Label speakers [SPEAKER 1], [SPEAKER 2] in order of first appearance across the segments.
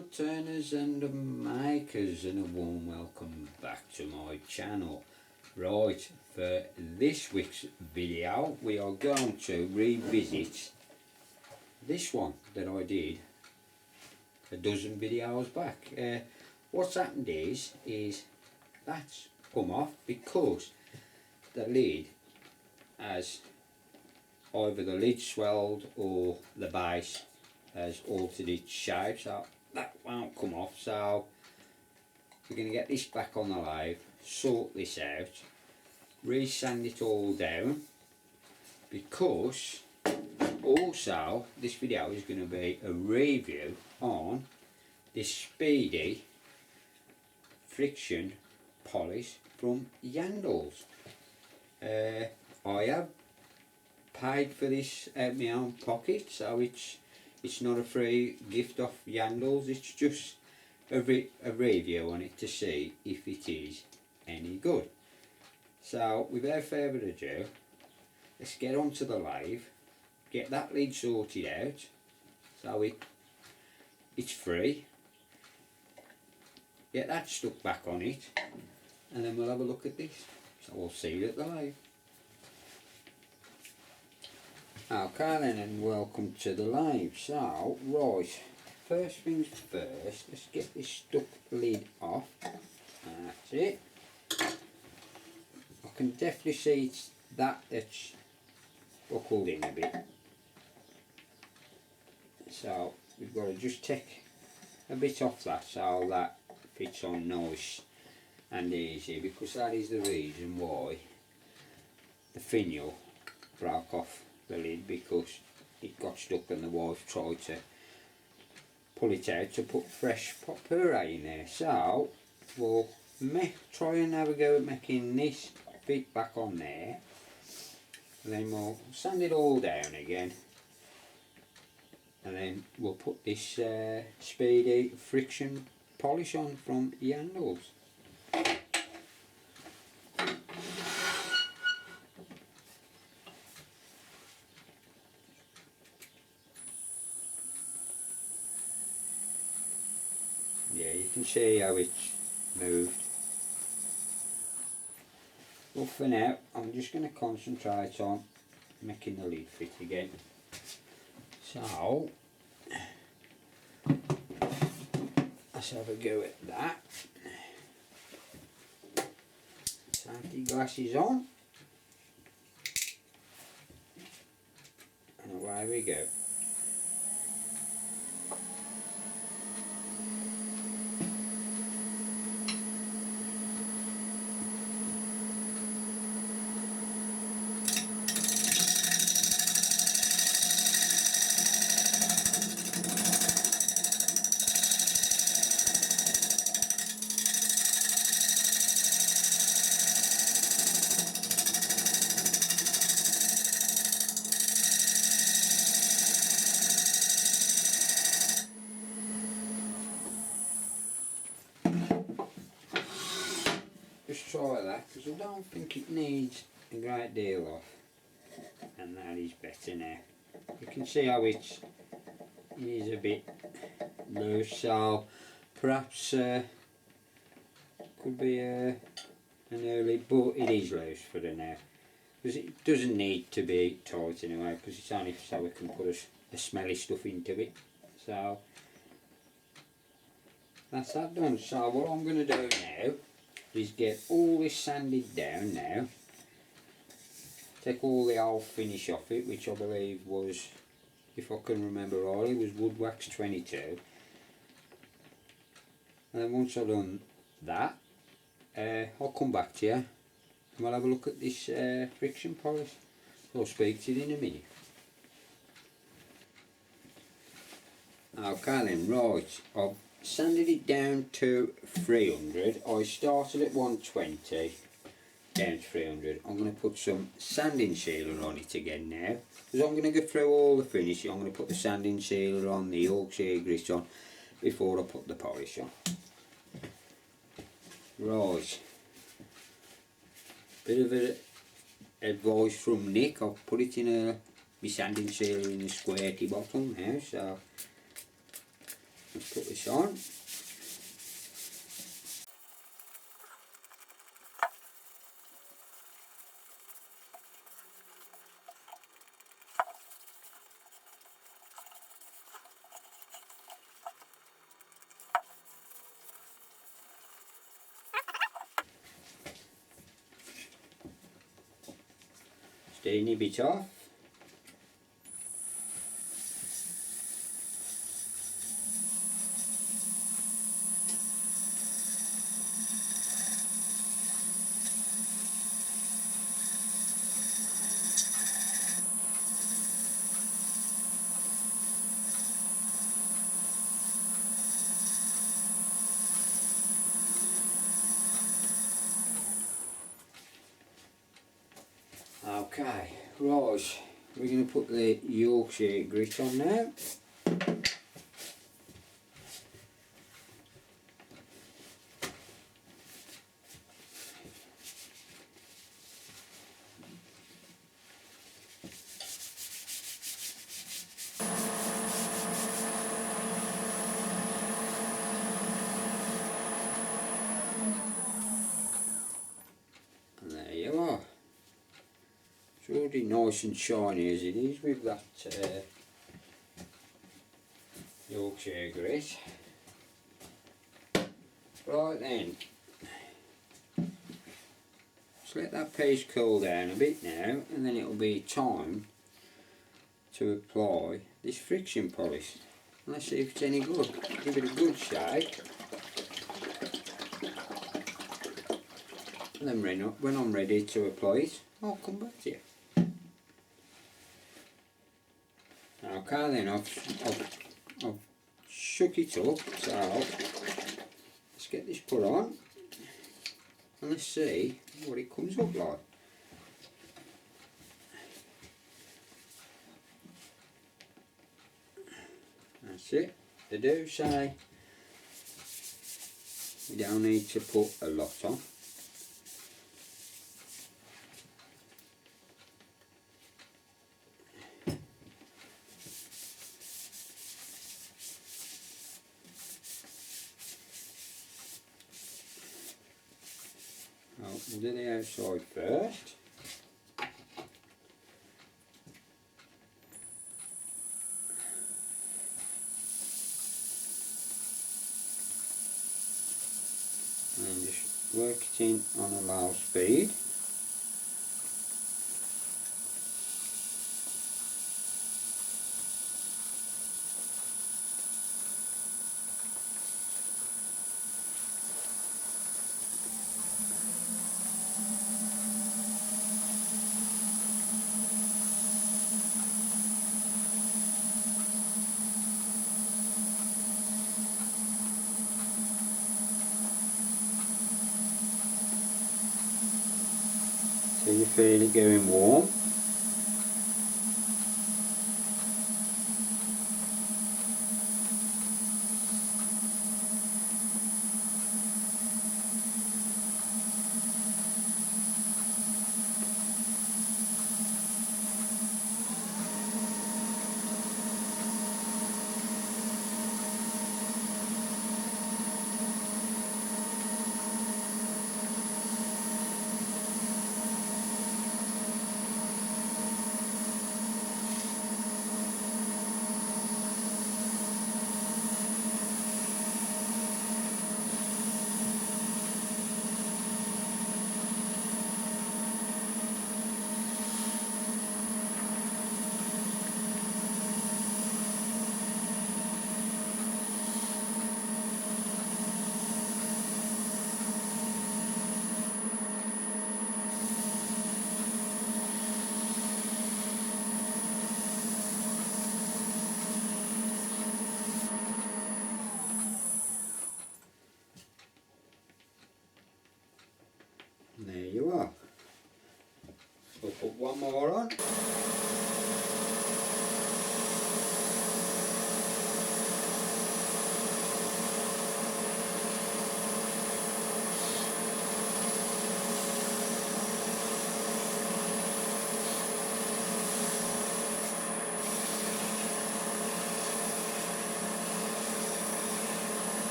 [SPEAKER 1] wood turners and makers, and a warm welcome back to my channel. Right, for this week's video we are going to revisit this one that I did a dozen videos back. What's happened is that's come off because the lid has either the lid swelled or the base has altered its shape, so that won't come off. So we're going to get this back on the lathe, sort this out, re-sand it all down, because also this video is going to be a review on this Speedy friction polish from Yandles. I have paid for this out of my own pocket, so it's not a free gift off Yandles, it's just a review on it to see if it is any good. So without further ado, let's get onto the lathe, get that lid sorted out so it's free, get that stuck back on it, and then we'll have a look at this. So we'll see you at the lathe. Okay then, and welcome to the lathe. So, right, first things first, let's get this stuck lid off. That's it. I can definitely see it's that's buckled in a bit. So, we've got to just take a bit off that so that fits on nice and easy, because that is the reason why the finial broke off the lid, because it got stuck and the wife tried to pull it out to put fresh pot puree in there. So we'll try and have a go at making this fit back on there, and then we'll sand it all down again, and then we'll put this Speedy friction polish on from Yandles. Yeah, you can see how it's moved. Well, for now I'm just going to concentrate on making the lid fit again. So let's have a go at that. Safety glasses on, and away we go. Just try that, because I don't think it needs a great deal off, and that is better now. You can see how it is a bit loose, so perhaps could be an early, but it is loose for the now, because it doesn't need to be tight anyway, because it's only so we can put the smelly stuff into it. So that's that done. So what I'm going to do now is get all this sanded down now, take all the old finish off it, which I believe was, if I can remember rightly, was wood wax 22, and then once I've done that, I'll come back to you and we'll have a look at this friction polish. I'll speak to you in a minute. Okay then, right, I've sanded it down to 300. I started at 120 down to 300. I'm going to put some sanding sealer on it again now, because I'm going to go through all the finishing. I'm going to put the sanding sealer on, the Yorkshire grit on, before I put the polish on. Right, bit of advice from Nick. I've put it in my sanding sealer in a squarey bottle now, so Let's put this on. Steamy bit off. Okay, right, we're going to put the Yorkshire grit on now. And there you are. It's already nice and shiny as it is with that Yorkshire grit. Right then, just let that paste cool down a bit now, and then it'll be time to apply this friction polish. Let's see if it's any good. Give it a good shake. And then when I'm ready to apply it, I'll come back to you. Okay then, I've shook it up, so let's get this put on and let's see what it comes up like. That's it. They do say you don't need to put a lot on. We'll do the outside first. And just work it in on a low speed. So you feel it going warm.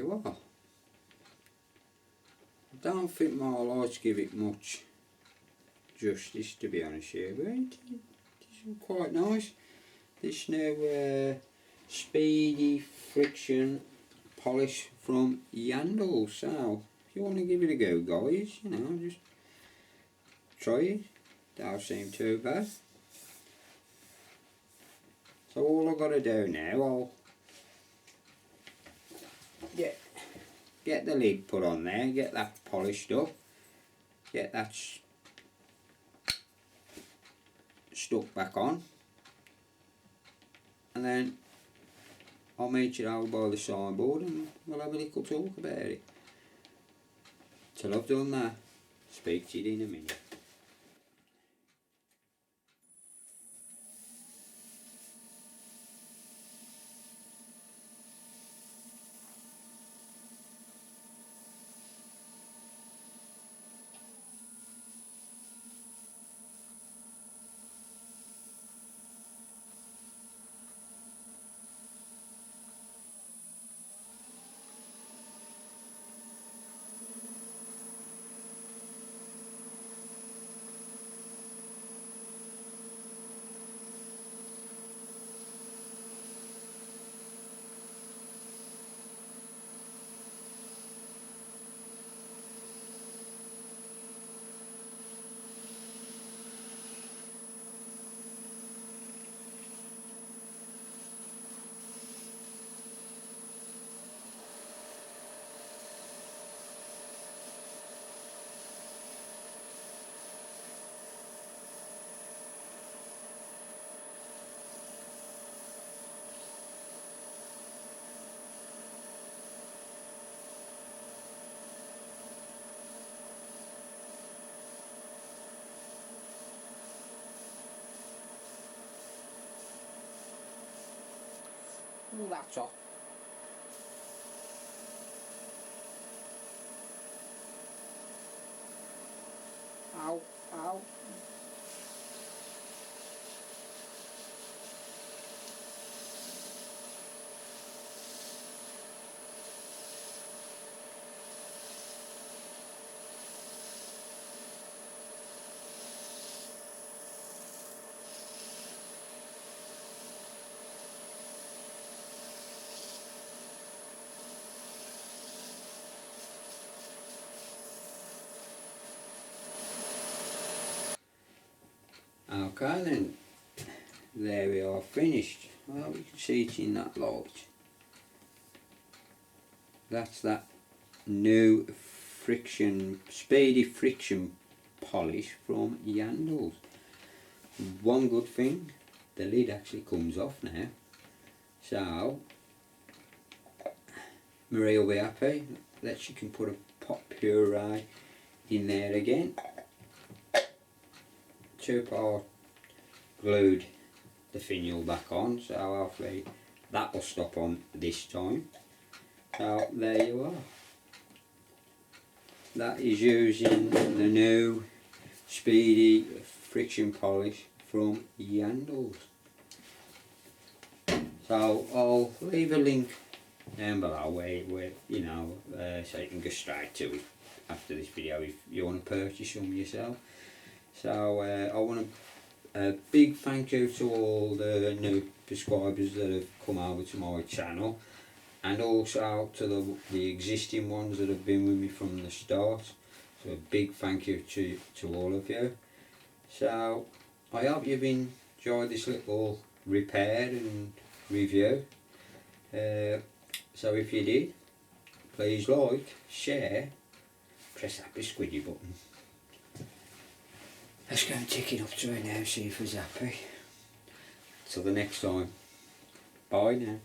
[SPEAKER 1] you are. I don't think my lights give it much justice, to be honest here, but it's quite nice. This new speedy friction polish from Yandles. So if you want to give it a go, guys, you know, just try it. Don't seem too bad. So all I've got to do now, I'll get the lid put on there, get that polished up, get that stuck back on, and then I'll meet you over by the signboard and we'll have a little talk about it. Till I've done that, speak to you in a minute. Oh, that's off. Ow, ow. Okay then, there we are, finished. Well, you can see it in that light. That's that new speedy friction polish from Yandles. One good thing, the lid actually comes off now, so Marie will be happy that she can put a pot puree in there again. 2-part glued the finial back on, so hopefully that will stop on this time. So there you are. That is using the new speedy friction polish from Yandles. So I'll leave a link down below where you know, so you can go straight to it after this video if you want to purchase some yourself. So I want a big thank you to all the new subscribers that have come over to my channel, and also to the existing ones that have been with me from the start. So a big thank you to all of you. So I hope you've enjoyed this little repair and review. So if you did, please like, share, press that squidgy button. Let's go and tick it up to her now, see if he's happy. Till the next time. Bye now.